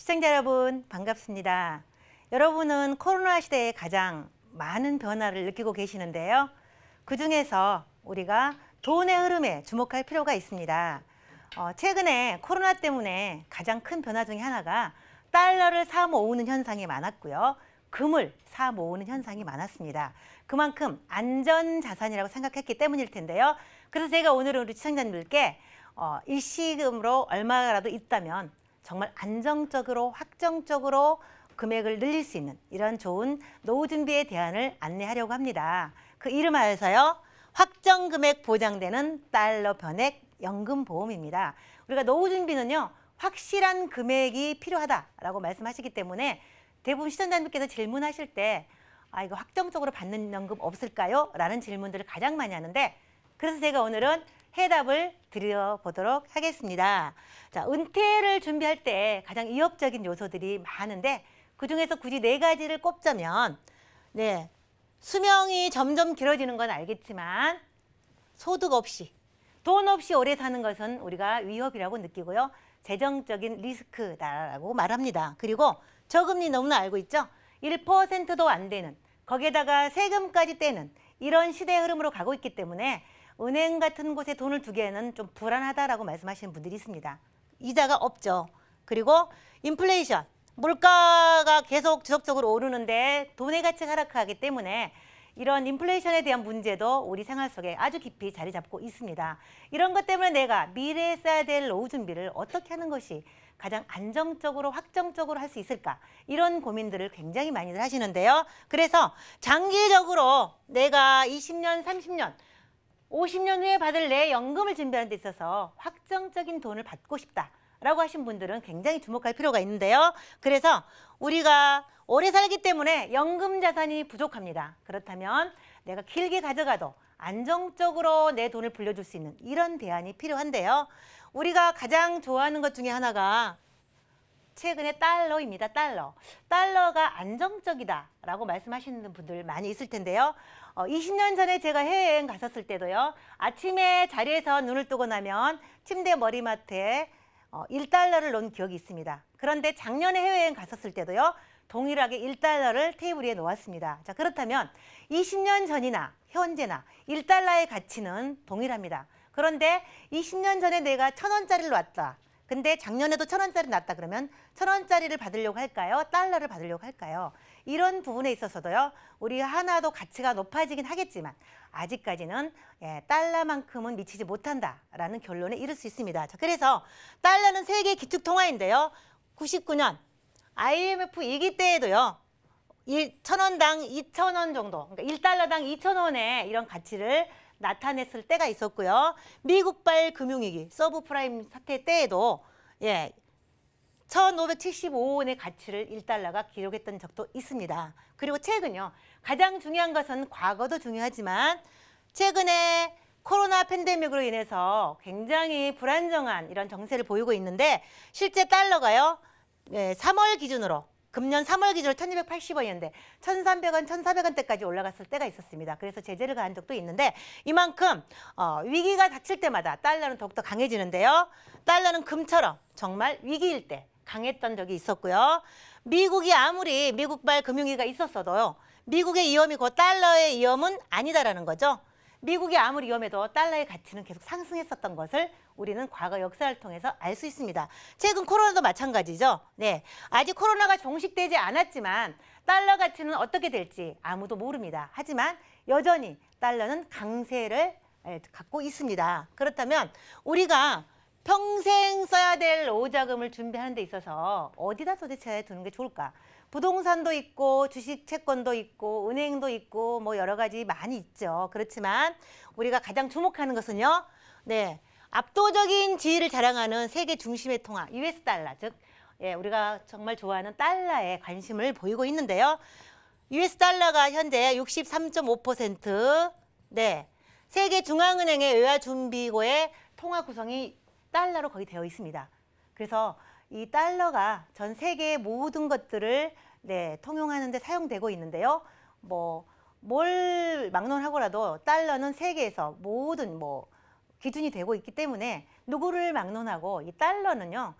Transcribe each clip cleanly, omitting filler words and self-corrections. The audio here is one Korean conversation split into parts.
시청자 여러분 반갑습니다. 여러분은 코로나 시대에 가장 많은 변화를 느끼고 계시는데요. 그중에서 우리가 돈의 흐름에 주목할 필요가 있습니다. 최근에 코로나 때문에 가장 큰 변화 중에 하나가 달러를 사 모으는 현상이 많았고요. 금을 사 모으는 현상이 많았습니다. 그만큼 안전자산이라고 생각했기 때문일 텐데요. 그래서 제가 오늘은 우리 시청자님들께 일시금으로 얼마라도 있다면 정말 안정적으로 확정적으로 금액을 늘릴 수 있는 이런 좋은 노후 준비의 대안을 안내하려고 합니다. 그 이름하여서요. 확정 금액 보장되는 달러 변액 연금 보험입니다. 우리가 노후 준비는요. 확실한 금액이 필요하다라고 말씀하시기 때문에 대부분 시청자님께서 질문하실 때 이거 확정적으로 받는 연금 없을까요? 라는 질문들을 가장 많이 하는데 그래서 제가 오늘은 해답을 드려보도록 하겠습니다. 자, 은퇴를 준비할 때 가장 위협적인 요소들이 많은데 그중에서 굳이 4가지를 꼽자면 수명이 점점 길어지는 건 알겠지만 소득 없이 돈 없이 오래 사는 것은 우리가 위협이라고 느끼고요. 재정적인 리스크다라고 말합니다. 그리고 저금리 너무나 알고 있죠? 1%도 안 되는 거기에다가 세금까지 떼는 이런 시대의 흐름으로 가고 있기 때문에 은행 같은 곳에 돈을 두기에는 좀 불안하다라고 말씀하시는 분들이 있습니다. 이자가 없죠. 그리고 인플레이션, 물가가 계속 지속적으로 오르는데 돈의 가치가 하락하기 때문에 이런 인플레이션에 대한 문제도 우리 생활 속에 아주 깊이 자리 잡고 있습니다. 이런 것 때문에 내가 미래에 써야 될 노후 준비를 어떻게 하는 것이 가장 안정적으로 확정적으로 할 수 있을까? 이런 고민들을 굉장히 많이들 하시는데요. 그래서 장기적으로 내가 20년, 30년, 50년 후에 받을 내 연금을 준비하는 데 있어서 확정적인 돈을 받고 싶다라고 하신 분들은 굉장히 주목할 필요가 있는데요. 그래서 우리가 오래 살기 때문에 연금 자산이 부족합니다. 그렇다면 내가 길게 가져가도 안정적으로 내 돈을 불려줄 수 있는 이런 대안이 필요한데요. 우리가 가장 좋아하는 것 중에 하나가 최근에 달러입니다. 달러가 안정적이다라고 말씀하시는 분들 많이 있을 텐데요. 20년 전에 제가 해외여행 갔었을 때도요. 아침에 자리에서 눈을 뜨고 나면 침대 머리맡에 1달러를 놓은 기억이 있습니다. 그런데 작년에 해외여행 갔었을 때도요. 동일하게 1달러를 테이블 위에 놓았습니다. 자, 그렇다면 20년 전이나 현재나 1달러의 가치는 동일합니다. 그런데 20년 전에 내가 1,000원짜리를 놨다. 근데 작년에도 1,000원짜리 놨다 그러면 1,000원짜리를 받으려고 할까요? 달러를 받으려고 할까요? 이런 부분에 있어서도요. 우리 하나도 가치가 높아지긴 하겠지만 아직까지는 달러만큼은 미치지 못한다라는 결론에 이를 수 있습니다. 자, 그래서 달러는 세계 기축통화인데요. 99년 IMF 위기 때에도요. 1,000원당 2,000원 정도, 그러니까 1달러당 2,000원의 이런 가치를 나타냈을 때가 있었고요. 미국발 금융위기, 서브프라임 사태 때에도 1,575원의 가치를 1달러가 기록했던 적도 있습니다. 그리고 최근요. 가장 중요한 것은 과거도 중요하지만 최근에 코로나 팬데믹으로 인해서 굉장히 불안정한 이런 정세를 보이고 있는데 실제 달러가요. 3월 기준으로 금년 3월 기준으로 1,280원이었는데 1,300원, 1,400원대까지 올라갔을 때가 있었습니다. 그래서 제재를 가한 적도 있는데 이만큼 위기가 닥칠 때마다 달러는 더욱더 강해지는데요. 달러는 금처럼 정말 위기일 때 강했던 적이 있었고요. 미국이 아무리 미국발 금융위기가 있었어도요. 미국의 위험이 곧 달러의 위험은 아니다라는 거죠. 미국이 아무리 위험해도 달러의 가치는 계속 상승했었던 것을 우리는 과거 역사를 통해서 알 수 있습니다. 최근 코로나도 마찬가지죠. 아직 코로나가 종식되지 않았지만 달러 가치는 어떻게 될지 아무도 모릅니다. 하지만 여전히 달러는 강세를 갖고 있습니다. 그렇다면 우리가 평생 써야 될 노후 자금을 준비하는 데 있어서 어디다 도대체 두는 게 좋을까? 부동산도 있고 주식 채권도 있고 은행도 있고 뭐 여러 가지 많이 있죠. 그렇지만 우리가 가장 주목하는 것은요. 압도적인 지위를 자랑하는 세계 중심의 통화 US 달러, 즉 우리가 정말 좋아하는 달러에 관심을 보이고 있는데요. US 달러가 현재 63.5%, 세계 중앙은행의 외화준비고의 통화 구성이 달러로 거의 되어 있습니다. 그래서 이 달러가 전 세계의 모든 것들을 통용하는 데 사용되고 있는데요. 뭘 막론하고라도 달러는 세계에서 모든 기준이 되고 있기 때문에 누구를 막론하고 이 달러는요.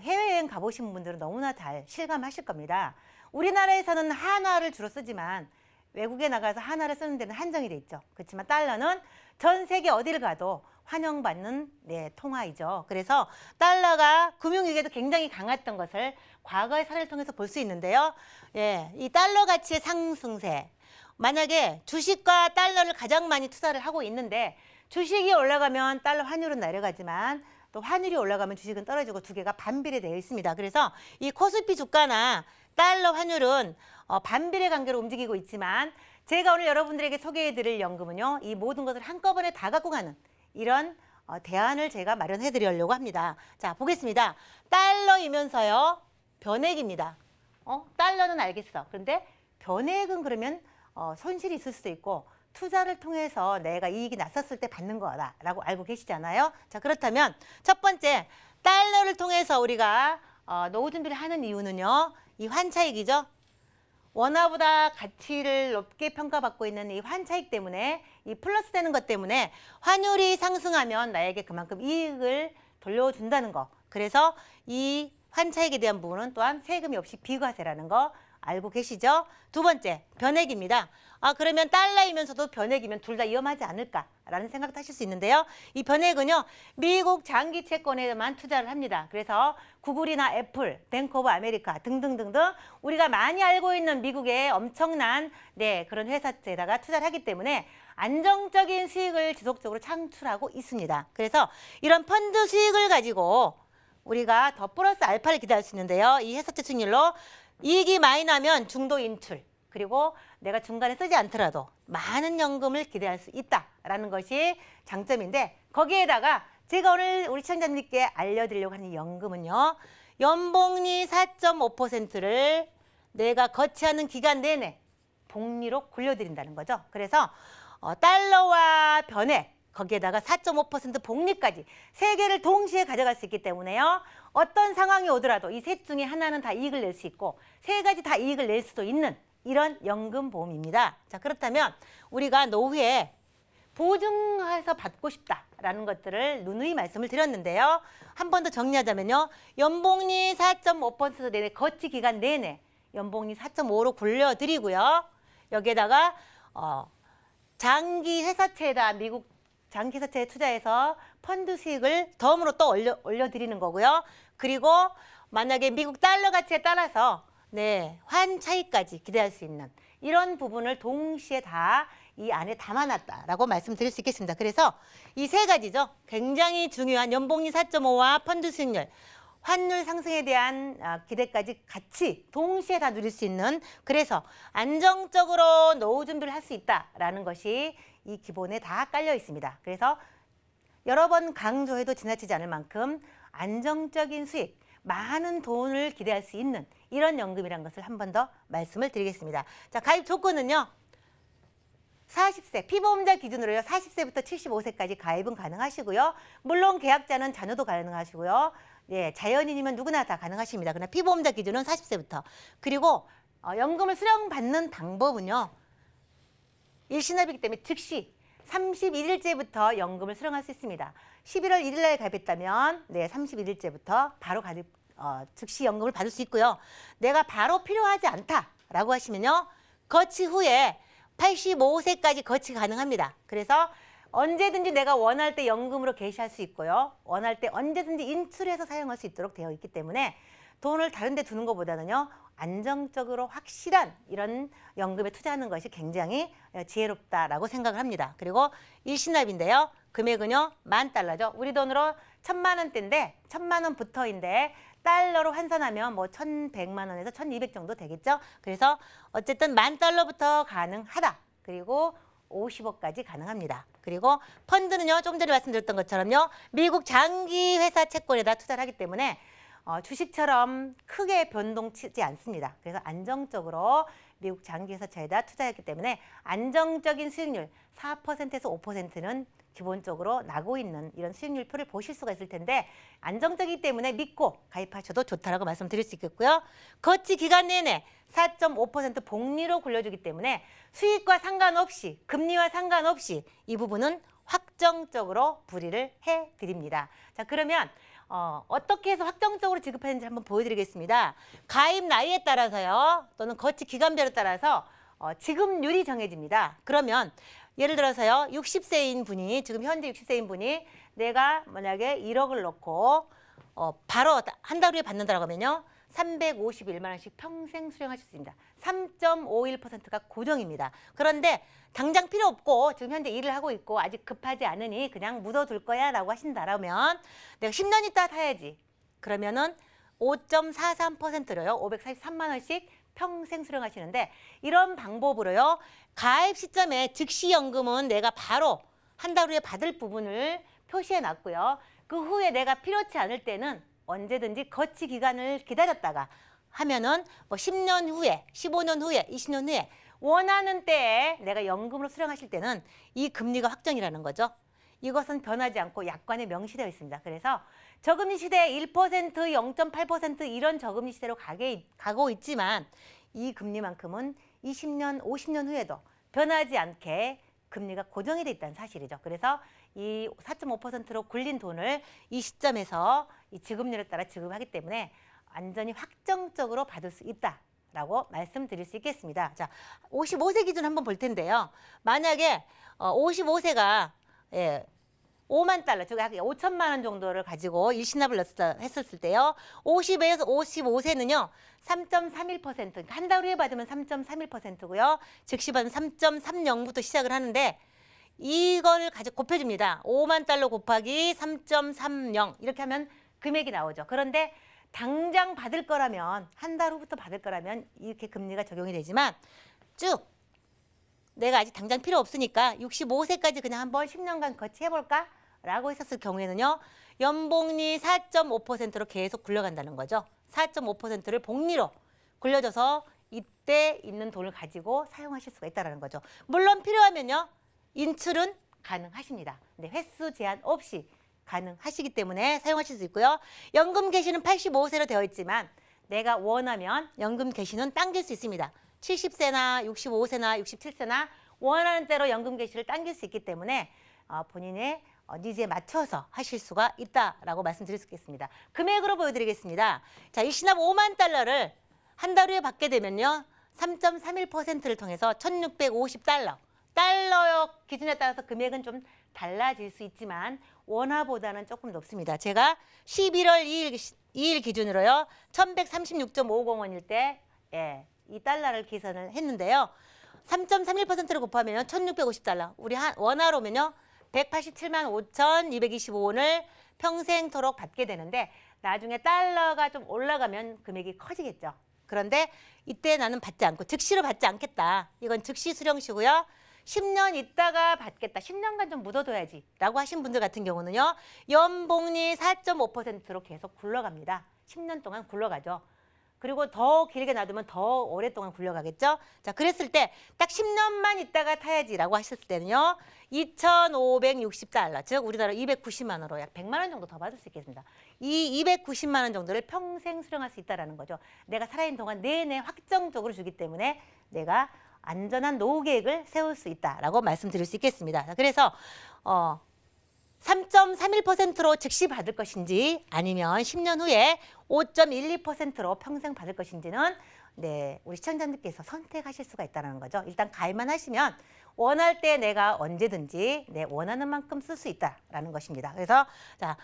해외여행 가보신 분들은 너무나 잘 실감하실 겁니다. 우리나라에서는 한화를 주로 쓰지만 외국에 나가서 한화를 쓰는 데는 한정이 돼 있죠. 그렇지만 달러는 전 세계 어디를 가도 환영받는 통화이죠. 그래서 달러가 금융위기에도 굉장히 강했던 것을 과거의 사례를 통해서 볼 수 있는데요. 이 달러 가치의 상승세. 만약에 주식과 달러를 가장 많이 투자를 하고 있는데 주식이 올라가면 달러 환율은 내려가지만 또 환율이 올라가면 주식은 떨어지고 두 개가 반비례 되어 있습니다. 그래서 이 코스피 주가나 달러 환율은 반비례 관계로 움직이고 있지만 제가 오늘 여러분들에게 소개해드릴 연금은요. 이 모든 것을 한꺼번에 다 갖고 가는 이런 대안을 제가 마련해 드리려고 합니다. 자, 보겠습니다. 달러이면서요. 변액입니다. 달러는 알겠어. 그런데 변액은 그러면 손실이 있을 수도 있고 투자를 통해서 내가 이익이 났었을 때 받는 거다라고 알고 계시잖아요. 자, 그렇다면 첫 번째 달러를 통해서 우리가 노후 준비를 하는 이유는요. 이 환차익이죠. 원화보다 가치를 높게 평가받고 있는 이 환차익 때문에 이 플러스 되는 것 때문에 환율이 상승하면 나에게 그만큼 이익을 돌려준다는 거. 그래서 이 환차익에 대한 부분은 또한 세금이 없이 비과세라는 거 알고 계시죠? 두 번째, 변액입니다. 그러면 달러이면서도 변액이면 둘 다 위험하지 않을까라는 생각도 하실 수 있는데요. 이 변액은요, 미국 장기 채권에만 투자를 합니다. 그래서 구글이나 애플, 뱅크 오브 아메리카 등등등등 우리가 많이 알고 있는 미국의 엄청난 그런 회사에다가 투자를 하기 때문에 안정적인 수익을 지속적으로 창출하고 있습니다. 그래서 이런 펀드 수익을 가지고 우리가 더 플러스 알파를 기대할 수 있는데요. 이 회사채 수익률로 이익이 많이 나면 중도 인출, 그리고 내가 중간에 쓰지 않더라도 많은 연금을 기대할 수 있다라는 것이 장점인데 거기에다가 제가 오늘 우리 시청자님께 알려드리려고 하는 연금은요. 연봉리 4.5%를 내가 거치하는 기간 내내 복리로 굴려드린다는 거죠. 그래서 달러와 변액, 거기에다가 4.5% 복리까지 세 개를 동시에 가져갈 수 있기 때문에요. 어떤 상황이 오더라도 이 셋 중에 하나는 다 이익을 낼 수 있고 세 가지 다 이익을 낼 수도 있는 이런 연금보험입니다. 자, 그렇다면 우리가 노후에 보증해서 받고 싶다라는 것들을 누누이 말씀을 드렸는데요. 한 번 더 정리하자면요. 연봉리 4.5% 내내 거치 기간 내내 연봉리 4.5로 굴려드리고요. 여기에다가 장기 회사채에다 미국 장기 회사채에 투자해서 펀드 수익을 덤으로 또 올려드리는 거고요. 그리고 만약에 미국 달러 가치에 따라서 환차익까지 기대할 수 있는 이런 부분을 동시에 다 이 안에 담아놨다라고 말씀드릴 수 있겠습니다. 그래서 이 세 가지죠. 굉장히 중요한 연봉리 4.5와 펀드 수익률, 환율 상승에 대한 기대까지 같이 동시에 다 누릴 수 있는, 그래서 안정적으로 노후 준비를 할 수 있다라는 것이 이 기본에 다 깔려 있습니다. 그래서 여러 번 강조해도 지나치지 않을 만큼 안정적인 수익, 많은 돈을 기대할 수 있는 이런 연금이라는 것을 한 번 더 말씀을 드리겠습니다. 자, 가입 조건은요. 40세, 피보험자 기준으로요. 40세부터 75세까지 가입은 가능하시고요. 물론 계약자는 자녀도 가능하시고요. 자연인이면 누구나 다 가능하십니다. 그러나 피보험자 기준은 40세부터. 그리고 연금을 수령받는 방법은요. 일시납이기 때문에 즉시 31일째부터 연금을 수령할 수 있습니다. 11월 1일 날 가입했다면 31일째부터 바로 즉시 연금을 받을 수 있고요. 내가 바로 필요하지 않다라고 하시면요. 거치 후에 85세까지 거치 가능합니다. 그래서 언제든지 내가 원할 때 연금으로 개시할 수 있고요. 원할 때 언제든지 인출해서 사용할 수 있도록 되어 있기 때문에 돈을 다른 데 두는 것보다는요. 안정적으로 확실한 이런 연금에 투자하는 것이 굉장히 지혜롭다라고 생각을 합니다. 그리고 일시납인데요. 금액은요. $10,000죠. 우리 돈으로 1,000만 원대인데 1,000만 원부터인데 달러로 환산하면 뭐 1,100만 원에서 1,200 정도 되겠죠. 그래서 어쨌든 $10,000부터 가능하다. 그리고 50억까지 가능합니다. 그리고 펀드는요. 조금 전에 말씀드렸던 것처럼요. 미국 장기 회사 채권에다 투자를 하기 때문에 주식처럼 크게 변동치지 않습니다. 그래서 안정적으로 미국 장기 회사채에다 투자했기 때문에 안정적인 수익률 4%에서 5%는 기본적으로 나고 있는 이런 수익률표를 보실 수가 있을 텐데 안정적이기 때문에 믿고 가입하셔도 좋다라고 말씀드릴 수 있겠고요. 거치 기간 내내 4.5% 복리로 굴려주기 때문에 수익과 상관없이 금리와 상관없이 이 부분은 확정적으로 불이를 해드립니다. 자, 그러면 어떻게 해서 확정적으로 지급하는지 한번 보여드리겠습니다. 가입 나이에 따라서요, 또는 거치 기간별에 따라서 지급률이 정해집니다. 그러면 예를 들어서요, 60세인 분이, 지금 현재 60세인 분이 내가 만약에 1억을 넣고 바로 한 달 후에 받는다고 하면요, 351만 원씩 평생 수령하실 수 있습니다. 3.51%가 고정입니다. 그런데 당장 필요 없고 지금 현재 일을 하고 있고 아직 급하지 않으니 그냥 묻어둘 거야 라고 하신다라면 내가 10년 있다 타야지. 그러면은 5.43%로요. 543만 원씩 평생 수령하시는데, 이런 방법으로요, 가입 시점에 즉시연금은 내가 바로 한 달 후에 받을 부분을 표시해 놨고요. 그 후에 내가 필요치 않을 때는 언제든지 거치 기간을 기다렸다가 하면은 뭐 10년 후에, 15년 후에, 20년 후에 원하는 때에 내가 연금으로 수령하실 때는 이 금리가 확정이라는 거죠. 이것은 변하지 않고 약관에 명시되어 있습니다. 그래서 저금리 시대 1%, 0.8% 이런 저금리 시대로 가고 있지만 이 금리만큼은 20년, 50년 후에도 변하지 않게 금리가 고정이 돼 있다는 사실이죠. 그래서 이 4.5%로 굴린 돈을 이 시점에서 이 지급률에 따라 지급하기 때문에 완전히 확정적으로 받을 수 있다라고 말씀드릴 수 있겠습니다. 자, 55세 기준 한번 볼 텐데요. 만약에 55세가 5만 달러, 즉 5천만 원 정도를 가지고 일시납을 했었을 때요. 50에서 55세는요. 3.31%, 그러니까 한 달 후에 받으면 3.31%고요. 즉시 받으면 3.30부터 시작을 하는데 이걸 가지고 곱해줍니다. 5만 달러 곱하기 3.30 이렇게 하면 금액이 나오죠. 그런데 당장 받을 거라면, 한 달 후부터 받을 거라면 이렇게 금리가 적용이 되지만 쭉 내가 아직 당장 필요 없으니까 65세까지 그냥 한번 10년간 거치해볼까? 라고 했었을 경우에는요. 연복리 4.5%로 계속 굴려간다는 거죠. 4.5%를 복리로 굴려줘서 이때 있는 돈을 가지고 사용하실 수가 있다는 거죠. 물론 필요하면요. 인출은 가능하십니다. 근데 횟수 제한 없이 가능하시기 때문에 사용하실 수 있고요. 연금 개시는 85세로 되어 있지만 내가 원하면 연금 개시는 당길 수 있습니다. 70세나 65세나 67세나 원하는 대로 연금 개시를 당길 수 있기 때문에 본인의 니즈에 맞춰서 하실 수가 있다라고 말씀드릴 수 있겠습니다. 금액으로 보여드리겠습니다. 자, 일시납 5만 달러를 한 달 후에 받게 되면요. 3.31%를 통해서 1,650달러. 달러 기준에 따라서 금액은 좀 달라질 수 있지만 원화보다는 조금 높습니다. 제가 11월 2일 기준으로요. 1,136.50원일 때 이 달러를 계산을 했는데요. 3.31%를 곱하면 1,650달러. 우리 원화로면요. 187만 5,225원을 평생토록 받게 되는데 나중에 달러가 좀 올라가면 금액이 커지겠죠. 그런데 이때 나는 받지 않고 즉시로 받지 않겠다. 이건 즉시 수령시고요. 10년 있다가 받겠다. 10년간 좀 묻어둬야지 라고 하신 분들 같은 경우는요. 연복리 4.5%로 계속 굴러갑니다. 10년 동안 굴러가죠. 그리고 더 길게 놔두면 더 오랫동안 굴려가겠죠. 자, 그랬을 때 딱 10년만 있다가 타야지라고 하셨을 때는요. 2,560달러, 즉 우리나라 290만 원으로 약 100만 원 정도 더 받을 수 있겠습니다. 이 290만 원 정도를 평생 수령할 수 있다는 거죠. 내가 살아있는 동안 내내 확정적으로 주기 때문에 내가 안전한 노후 계획을 세울 수 있다라고 말씀드릴 수 있겠습니다. 자, 그래서 3.31%로 즉시 받을 것인지 아니면 10년 후에 5.12%로 평생 받을 것인지는 우리 시청자님께서 선택하실 수가 있다는 거죠. 일단 가입만 하시면 원할 때 내가 언제든지 원하는 만큼 쓸 수 있다라는 것입니다. 그래서 자,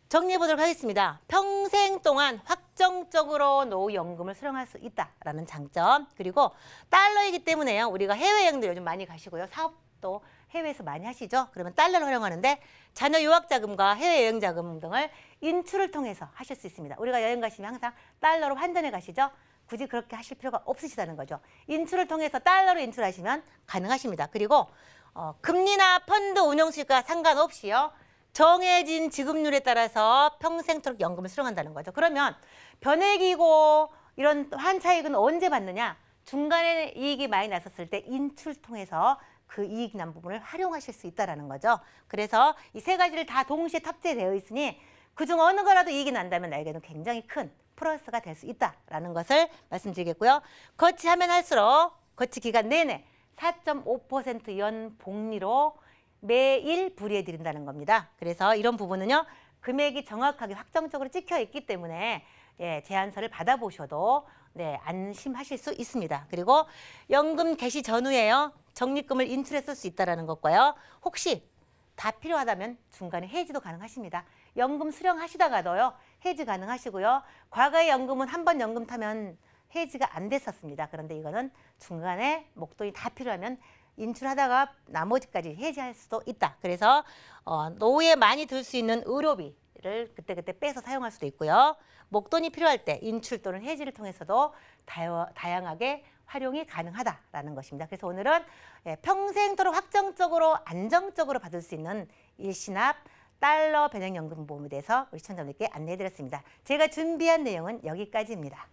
정리해 보도록 하겠습니다. 평생 동안 확정적으로 노후연금을 수령할 수 있다라는 장점, 그리고 달러이기 때문에요. 우리가 해외여행도 요즘 많이 가시고요. 사업도 해외에서 많이 하시죠. 그러면 달러를 활용하는데 자녀 유학자금과 해외여행자금 등을 인출을 통해서 하실 수 있습니다. 우리가 여행 가시면 항상 달러로 환전해 가시죠. 굳이 그렇게 하실 필요가 없으시다는 거죠. 인출을 통해서 달러로 인출하시면 가능하십니다. 그리고 금리나 펀드 운용 수익과 상관없이요. 정해진 지급률에 따라서 평생토록 연금을 수령한다는 거죠. 그러면 변액이고 이런 환차익은 언제 받느냐? 중간에 이익이 많이 났었을 때 인출 통해서 그 이익 난 부분을 활용하실 수 있다는 거죠. 그래서 이 세 가지를 다 동시에 탑재되어 있으니 그중 어느 거라도 이익이 난다면 나에게는 굉장히 큰 플러스가 될 수 있다는 것을 말씀드리겠고요. 거치하면 할수록 거치 기간 내내 4.5% 연복리로 매일 불이해 드린다는 겁니다. 그래서 이런 부분은요. 금액이 정확하게 확정적으로 찍혀 있기 때문에 예, 제안서를 받아보셔도 네, 안심하실 수 있습니다. 그리고 연금 개시 전후에요. 적립금을 인출해 쓸 수 있다는 것과요. 혹시 다 필요하다면 중간에 해지도 가능하십니다. 연금 수령하시다가도요. 해지 가능하시고요. 과거의 연금은 한 번 연금 타면 해지가 안 됐었습니다. 그런데 이거는 중간에 목돈이 다 필요하면 인출하다가 나머지까지 해지할 수도 있다. 그래서 노후에 많이 들 수 있는 의료비를 그때그때 빼서 사용할 수도 있고요. 목돈이 필요할 때 인출 또는 해지를 통해서도 다양하게 활용이 가능하다라는 것입니다. 그래서 오늘은 평생토록 확정적으로 안정적으로 받을 수 있는 일시납 달러 변형연금보험에 대해서 우리 시청자분들께 안내해드렸습니다. 제가 준비한 내용은 여기까지입니다.